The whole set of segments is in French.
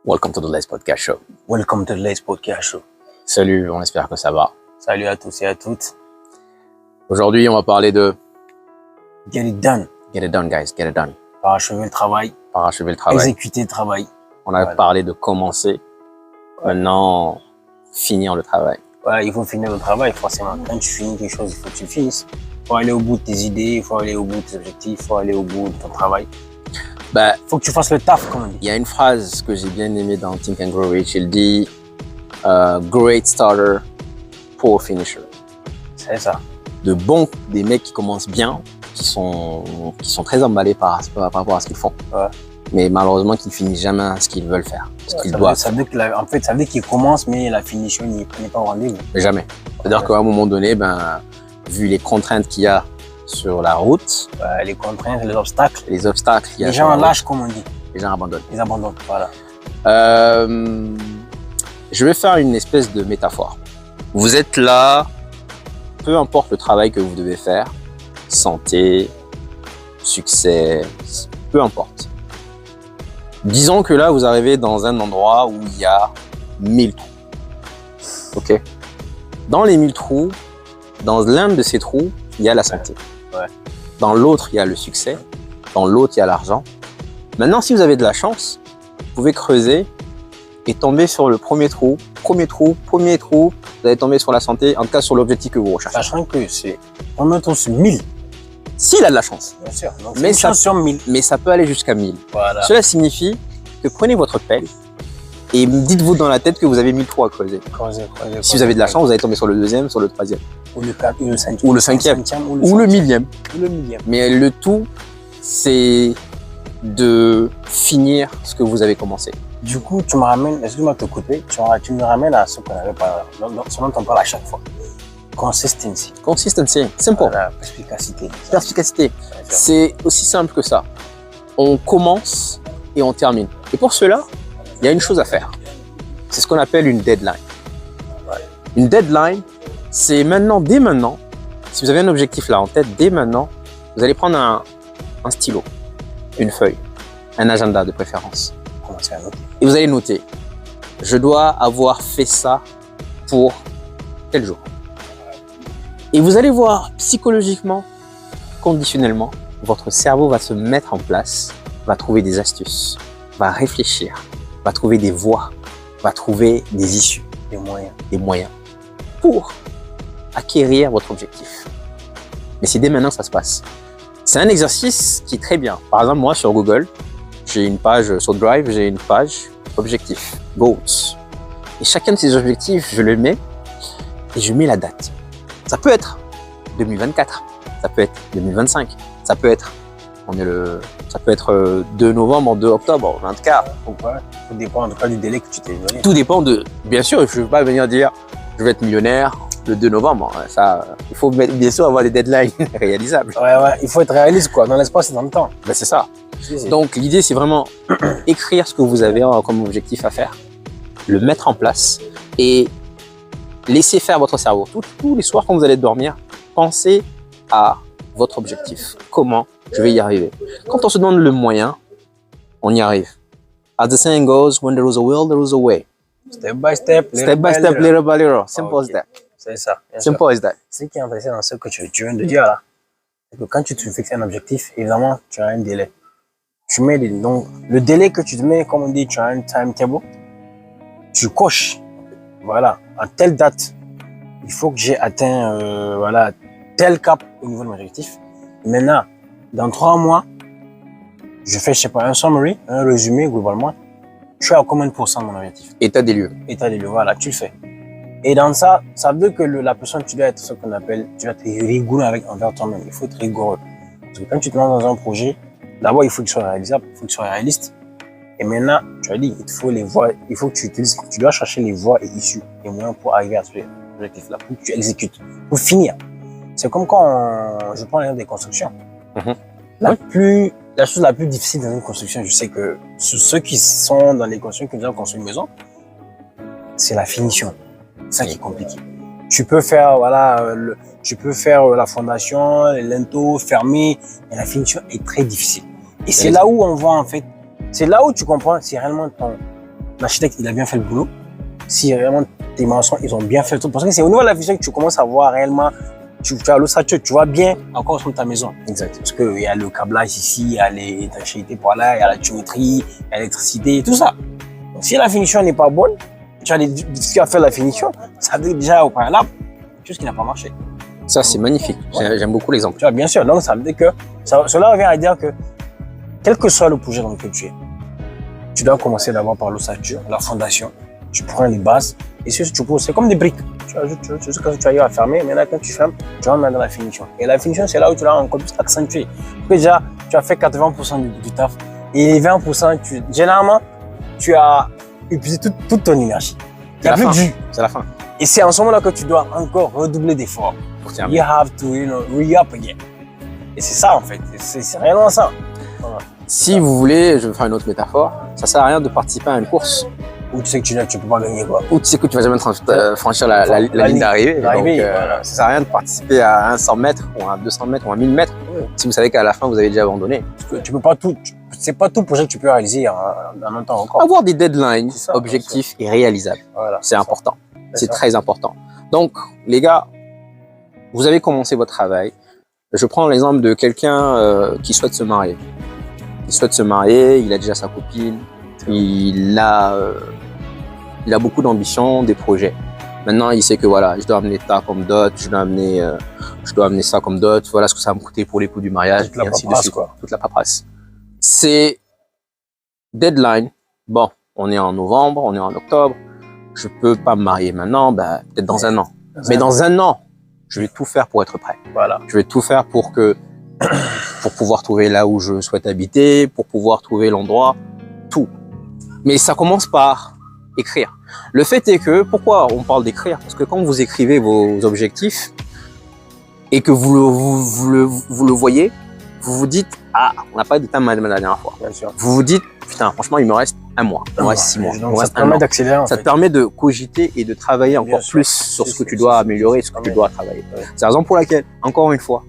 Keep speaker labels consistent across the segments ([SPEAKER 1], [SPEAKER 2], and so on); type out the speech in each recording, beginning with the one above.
[SPEAKER 1] Welcome to the Les Podcast Show.
[SPEAKER 2] Welcome to the Les Podcast Show.
[SPEAKER 1] Salut, on espère que ça va.
[SPEAKER 2] Salut à tous et à toutes.
[SPEAKER 1] Aujourd'hui, on va parler de
[SPEAKER 2] Get it done.
[SPEAKER 1] Get it done, guys, get it done.
[SPEAKER 2] Parachever le travail.
[SPEAKER 1] Parachever le travail.
[SPEAKER 2] Exécuter le travail.
[SPEAKER 1] On a parlé de commencer. Maintenant, finir le travail.
[SPEAKER 2] Ouais, il faut finir le travail, forcément. Quand tu finis quelque chose, il faut que tu le finisses. Il faut aller au bout de tes idées, il faut aller au bout de tes objectifs, il faut aller au bout de ton travail.
[SPEAKER 1] Bah,
[SPEAKER 2] il faut que tu fasses le taf, comme on dit.
[SPEAKER 1] Il y a une phrase que j'ai bien aimée dans Think and Grow Rich. Il dit Great starter, poor finisher.
[SPEAKER 2] C'est ça.
[SPEAKER 1] Des mecs qui commencent bien, qui sont très emballés par rapport à ce qu'ils font.
[SPEAKER 2] Ouais.
[SPEAKER 1] Mais malheureusement, qui ne finissent jamais ce qu'ils veulent faire. Ce qu'ils doivent.
[SPEAKER 2] Ça veut dire qu'ils commencent, mais la finition n'est pas au rendez-vous.
[SPEAKER 1] Jamais. C'est-à-dire qu'à un moment donné, vu les contraintes qu'il y a sur la route,
[SPEAKER 2] les contraintes, les obstacles,
[SPEAKER 1] les
[SPEAKER 2] gens lâchent, comme on dit.
[SPEAKER 1] Les gens abandonnent.
[SPEAKER 2] Ils abandonnent, voilà.
[SPEAKER 1] Je vais faire une espèce de métaphore. Vous êtes là, peu importe le travail que vous devez faire, santé, succès, peu importe. Disons que là, vous arrivez dans un endroit où il y a 1000 trous. Ok. Dans les 1000 trous, dans l'un de ces trous, il y a la santé.
[SPEAKER 2] Ouais.
[SPEAKER 1] Dans l'autre, il y a le succès. Dans l'autre, il y a l'argent. Maintenant, si vous avez de la chance, vous pouvez creuser et tomber sur le premier trou. Vous allez tomber sur la santé, en tout cas sur l'objectif que vous recherchez.
[SPEAKER 2] Sachant que c'est premier trou sur 1000.
[SPEAKER 1] S'il a de la chance.
[SPEAKER 2] Bien sûr. Donc
[SPEAKER 1] mais ça,
[SPEAKER 2] sur 1000.
[SPEAKER 1] Mais ça peut aller jusqu'à 1000.
[SPEAKER 2] Voilà.
[SPEAKER 1] Cela signifie que prenez votre pelle et dites-vous dans la tête que vous avez 1000 trous à creuser. Si vous avez de la chance, vous allez tomber sur le deuxième, sur le troisième.
[SPEAKER 2] Ou le quatrième,
[SPEAKER 1] ou le cinquième. Ou le millième. Mais le tout, c'est de finir ce que vous avez commencé.
[SPEAKER 2] Du coup, tu me ramènes, excuse-moi de te couper, tu me ramènes à ce qu'on avait parlé, ce dont on parle à chaque fois. Consistency.
[SPEAKER 1] Simple.
[SPEAKER 2] Voilà, perspicacité.
[SPEAKER 1] C'est aussi simple que ça. On commence et on termine. Et pour cela, il y a une chose à faire. C'est ce qu'on appelle une deadline.
[SPEAKER 2] Ouais.
[SPEAKER 1] Une deadline, c'est dès maintenant, si vous avez un objectif là en tête, dès maintenant, vous allez prendre un stylo, une feuille, un agenda de préférence.
[SPEAKER 2] Commencez à noter.
[SPEAKER 1] Et vous allez noter, je dois avoir fait ça pour tel jour. Et vous allez voir psychologiquement, conditionnellement, votre cerveau va se mettre en place, va trouver des astuces, va réfléchir, va trouver des voies, va trouver des issues, des moyens pour acquérir votre objectif. Mais c'est dès maintenant que ça se passe. C'est un exercice qui est très bien. Par exemple, moi sur Google, j'ai une page sur Drive, j'ai une page objectifs, goals. Et chacun de ces objectifs, je le mets et je mets la date. Ça peut être 2024, ça peut être 2025, ça peut être 2 novembre, 2 octobre, 24.
[SPEAKER 2] Pourquoi? Tout dépend en tout cas du délai que tu t'es donné.
[SPEAKER 1] Tout dépend bien sûr, je ne vais pas venir dire je vais être millionnaire le 2 novembre. Ça, il faut bien sûr avoir des deadlines réalisables.
[SPEAKER 2] Ouais, il faut être réaliste quoi, dans l'espace et dans le temps.
[SPEAKER 1] C'est ça. Donc l'idée c'est vraiment écrire ce que vous avez comme objectif à faire, le mettre en place et laisser faire votre cerveau. Tous les soirs quand vous allez dormir, pensez à votre objectif. Comment je vais y arriver? Quand on se donne le moyen, on y arrive. As the saying goes, when there is a will, there is a way.
[SPEAKER 2] Step by step,
[SPEAKER 1] little by little. Simple as that.
[SPEAKER 2] C'est ça.
[SPEAKER 1] Simple as that.
[SPEAKER 2] Ce qui est intéressant dans ce que tu viens de dire là, c'est que quand tu te fixes un objectif, évidemment, tu as un délai. Donc, le délai que tu te mets, comme on dit, tu as un timetable, tu coches. Voilà, à telle date, il faut que j'ai atteint tel cap au niveau de mon objectif. Maintenant, dans 3 mois, je fais, un summary, un résumé globalement. Je suis à combien de pourcents de mon objectif?
[SPEAKER 1] État des lieux,
[SPEAKER 2] voilà, tu le fais. Et dans ça, ça veut dire que la personne, tu dois être ce qu'on appelle, tu dois être rigoureux envers toi-même. Il faut être rigoureux. Parce que quand tu te lances dans un projet, d'abord, il faut qu'il soit réalisable, il faut qu'il soit réaliste. Et maintenant, tu as dit, il te faut les voies, il faut que tu dois chercher les voies et issues, les moyens pour arriver à ce objectif-là, pour que tu exécutes, pour finir. C'est comme quand je prends l'exemple des constructions. La chose la plus difficile dans une construction, je sais que ceux qui sont dans les constructions, qui ont déjà construit une maison, c'est la finition. C'est ça qui est compliqué. Tu peux faire, la fondation, les linteaux, fermer, mais la finition est très difficile. Et c'est là où on voit, en fait, c'est là où tu comprends si réellement l'architecte, il a bien fait le boulot. Si vraiment tes maçons, ils ont bien fait le truc. Parce que c'est au niveau de la finition que tu commences à voir réellement, tu as l'ossature, tu vois bien encore sur ta maison.
[SPEAKER 1] Exact.
[SPEAKER 2] Parce qu'il y a le câblage ici, il y a les étanchéités par là, il y a la tuyauterie, il y a l'électricité, tout ça. Donc, si la finition n'est pas bonne, tu as fait la finition, ça veut dire déjà au préalable, quelque chose qui n'a pas marché.
[SPEAKER 1] Ça, c'est magnifique.
[SPEAKER 2] Ouais.
[SPEAKER 1] J'aime beaucoup l'exemple.
[SPEAKER 2] Tu vois, bien sûr. Donc, ça veut dire que cela revient à dire que, quel que soit le projet dans lequel tu es, tu dois commencer d'abord par l'ossature, la fondation. Tu prends les bases et tu poses. C'est comme des briques. Tu ajoutes, quand tu arrives à fermer, maintenant, quand tu fermes, tu rentres dans la finition. Et la finition, c'est là où tu l'as encore plus accentué. Parce que déjà, tu as fait 80% du taf. Et les 20%, généralement, tu as épuisé toute ton énergie.
[SPEAKER 1] C'est la fin.
[SPEAKER 2] Plus de jus.
[SPEAKER 1] C'est la fin.
[SPEAKER 2] Et c'est en ce moment-là que tu dois encore redoubler d'efforts. You have to, re-up again. Et c'est ça, en fait. C'est réellement ça. Voilà.
[SPEAKER 1] Si vous voulez, je vais faire une autre métaphore, ça sert à rien de participer à une course
[SPEAKER 2] où tu sais que tu peux pas gagner, quoi.
[SPEAKER 1] Où tu sais que tu vas jamais franchir la ligne d'arrivée. Donc, voilà. Ça sert à rien de participer à un 100 mètres ou à un 200 mètres ou à 1000 mètres si vous savez qu'à la fin, vous avez déjà abandonné.
[SPEAKER 2] Parce que tu peux pas tout, c'est pas tout projet que tu peux réaliser en un temps encore.
[SPEAKER 1] Avoir des deadlines objectifs et réalisables, voilà, c'est important. C'est très important. Donc, les gars, vous avez commencé votre travail. Je prends l'exemple de quelqu'un qui souhaite se marier. Il souhaite se marier, il a déjà sa copine, il a beaucoup d'ambition, des projets. Maintenant, il sait que voilà, je dois amener ça comme dot, je dois amener ça comme dot, voilà ce que ça va me coûter pour les coûts du mariage,
[SPEAKER 2] et ainsi de suite, quoi.
[SPEAKER 1] Toute la paperasse. C'est deadline. Bon, on est en novembre, on est en octobre. Je peux pas me marier maintenant, bah, peut-être dans un an. Mais dans un an, je vais tout faire pour être prêt.
[SPEAKER 2] Voilà.
[SPEAKER 1] Je vais tout faire pour pouvoir trouver là où je souhaite habiter, pour pouvoir trouver l'endroit, tout. Mais ça commence par écrire. Le fait est que, pourquoi on parle d'écrire? Parce que quand vous écrivez vos objectifs et que vous le voyez, vous vous dites, ah, on n'a pas de temps la dernière fois.
[SPEAKER 2] Bien sûr.
[SPEAKER 1] Vous vous dites, putain, franchement, il me reste un mois, il me reste 6 mois.
[SPEAKER 2] Donc ça te permet d'accélérer.
[SPEAKER 1] Ça te permet de cogiter et de travailler encore plus sur ce que tu dois améliorer, ce que tu dois travailler. C'est la raison pour laquelle, encore une fois,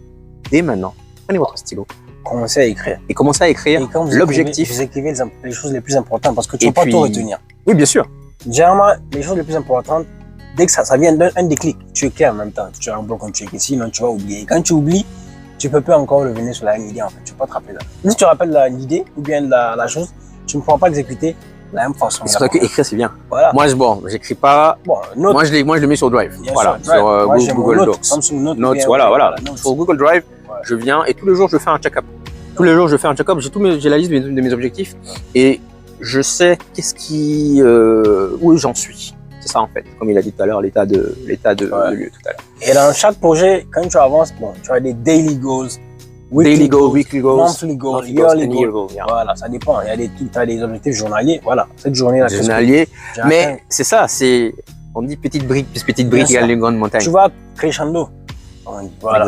[SPEAKER 1] dès maintenant, prenez votre stylo.
[SPEAKER 2] Commencez à écrire.
[SPEAKER 1] Et commencez à écrire l'objectif.
[SPEAKER 2] Vous écrivez les choses les plus importantes parce que tu ne peux pas tout retenir.
[SPEAKER 1] Oui, bien sûr.
[SPEAKER 2] Généralement, les choses les plus importantes, dès que ça vient d'un déclic, tu écris en même temps. Tu as un bloc quand tu écris, sinon tu vas oublier. Et quand tu oublies, tu peux pas encore revenir sur la même idée en fait. Tu peux pas te rappeler là. Si tu rappelles l'idée ou bien la chose, tu ne pourras pas l'exécuter de la même façon.
[SPEAKER 1] C'est pour ça que écrire c'est bien.
[SPEAKER 2] Voilà.
[SPEAKER 1] Moi, j'écris pas.
[SPEAKER 2] Bon,
[SPEAKER 1] moi, je le mets sur Drive.
[SPEAKER 2] Bien
[SPEAKER 1] voilà,
[SPEAKER 2] sûr,
[SPEAKER 1] sur Google Docs. Notes, voilà. Sur Google Drive, je viens et tous les jours je fais un check-up. Tous les jours je fais un check-up. J'ai la liste de mes objectifs et je sais où j'en suis. C'est ça en fait, comme il a dit tout à l'heure, l'état de lieu tout à l'heure.
[SPEAKER 2] Et dans chaque projet, quand tu avances, bon, tu as des daily goals,
[SPEAKER 1] weekly goals,
[SPEAKER 2] monthly goals, yearly goals. Voilà, ça dépend. Tu as des objectifs journaliers. Voilà, cette journée-là.
[SPEAKER 1] Journalier. Mais c'est ça, on dit petite brique plus petite brique égale une grande montagne.
[SPEAKER 2] Tu vas crescendo. Voilà.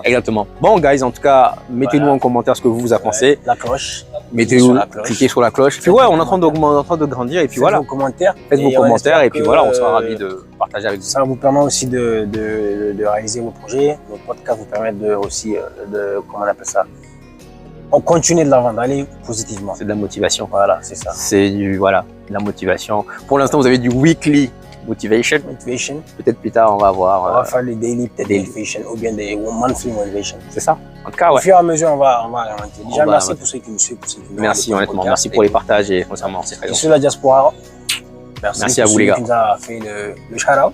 [SPEAKER 1] Exactement. Bon, guys, en tout cas, mettez-nous en commentaire ce que vous en pensez.
[SPEAKER 2] La cloche.
[SPEAKER 1] Mettez-vous, cliquez sur la cloche. Puis ouais, on est en train de grandir et puis voilà.
[SPEAKER 2] Faites vos commentaires.
[SPEAKER 1] Faites vos commentaires et puis voilà, on sera ravis de partager avec vous.
[SPEAKER 2] Ça vous permet aussi de réaliser vos projets. Nos podcasts vous permettent aussi comment on appelle ça? On continue de l'avant, d'aller positivement.
[SPEAKER 1] C'est de la motivation.
[SPEAKER 2] Voilà, c'est ça.
[SPEAKER 1] C'est de la motivation. Pour l'instant, vous avez du weekly motivation. Peut-être plus tard, on va voir.
[SPEAKER 2] On va faire les daily motivation ou bien des monthly motivation.
[SPEAKER 1] C'est ça. En tout cas, ouais.
[SPEAKER 2] Au fur et à mesure, on va augmenter. Déjà, merci pour ceux qui nous suivent.
[SPEAKER 1] Merci, honnêtement. Merci pour les partages et sincèrement, c'est très bien.
[SPEAKER 2] Et sur la diaspora,
[SPEAKER 1] merci à vous, les gars.
[SPEAKER 2] Qui nous a fait le shout-out.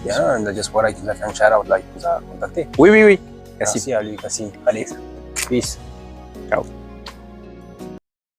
[SPEAKER 2] Bien, la diaspora qui nous a fait un shout-out là, qui nous a contacté.
[SPEAKER 1] Oui.
[SPEAKER 2] Merci à lui, merci. Allez, peace.
[SPEAKER 1] Ciao.